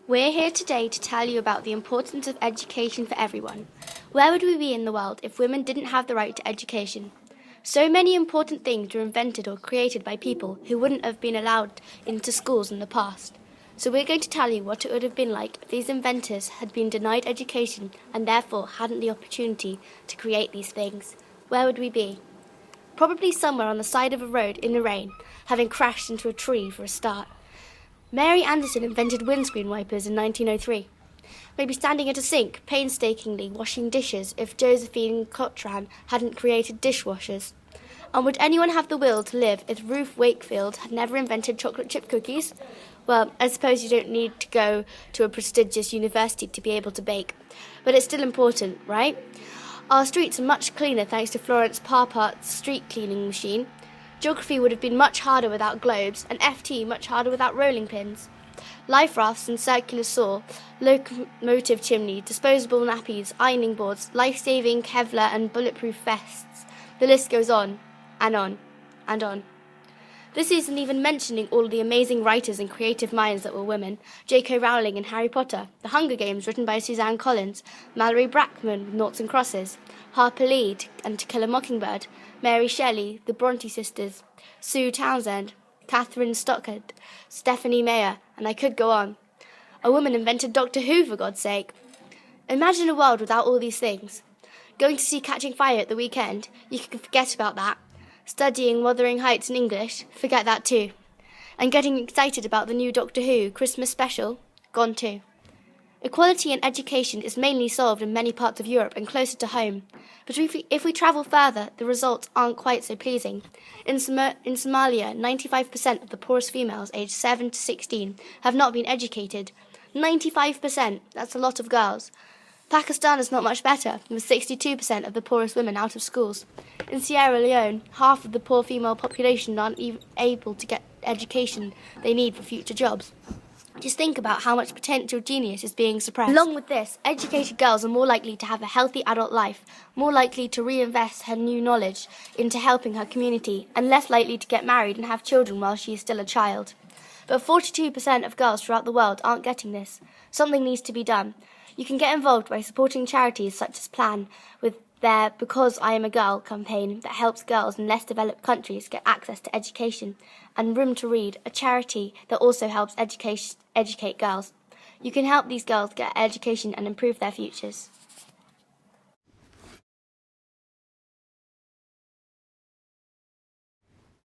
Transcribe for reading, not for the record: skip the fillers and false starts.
We're here today to tell you about the importance of education for everyone. Where would we be in the world if women didn't have the right to education? So many important things were invented or created by people who wouldn't have been allowed into schools in the past. So we're going to tell you what it would have been like if these inventors had been denied education and therefore hadn't the opportunity to create these things. Where would we be? Probably somewhere on the side of a road in the rain, having crashed into a tree for a start. Mary Anderson invented windscreen wipers in 1903. Maybe standing at a sink, painstakingly washing dishes if Josephine Cotran hadn't created dishwashers. And would anyone have the will to live if Ruth Wakefield had never invented chocolate chip cookies? Well, I suppose you don't need to go to a prestigious university to be able to bake. But it's still important, right? Our streets are much cleaner thanks to Florence Parpart's street cleaning machine. Geography would have been much harder without globes, and FT much harder without rolling pins. Life rafts and circular saw, locomotive chimney, disposable nappies, ironing boards, life-saving Kevlar and bulletproof vests. The list goes on, and on, and on. This isn't even mentioning all the amazing writers and creative minds that were women. J.K. Rowling in Harry Potter, The Hunger Games written by Suzanne Collins, Mallory Brackman with Noughts and Crosses, Harper Lee and To Kill a Mockingbird, Mary Shelley, The Bronte Sisters, Sue Townsend, Catherine Stockard, Stephanie Meyer, and I could go on. A woman invented Doctor Who, for God's sake. Imagine a world without all these things. Going to see Catching Fire at the weekend, you can forget about that. Studying Wuthering Heights in English, forget that too. And getting excited about the new Doctor Who Christmas special, gone too. Equality in education is mainly solved in many parts of Europe and closer to home. But if we travel further, the results aren't quite so pleasing. In Somalia, 95% of the poorest females aged 7 to 16 have not been educated. 95%, that's a lot of girls. Pakistan is not much better, with 62% of the poorest women out of schools. In Sierra Leone, half of the poor female population aren't even able to get education they need for future jobs. Just think about how much potential genius is being suppressed. Along with this, educated girls are more likely to have a healthy adult life, more likely to reinvest her new knowledge into helping her community, and less likely to get married and have children while she is still a child. But 42% of girls throughout the world aren't getting this. Something needs to be done. You can get involved by supporting charities such as Plan with their Because I Am a Girl campaign that helps girls in less developed countries get access to education, and Room to Read, a charity that also helps educate girls. You can help these girls get education and improve their futures.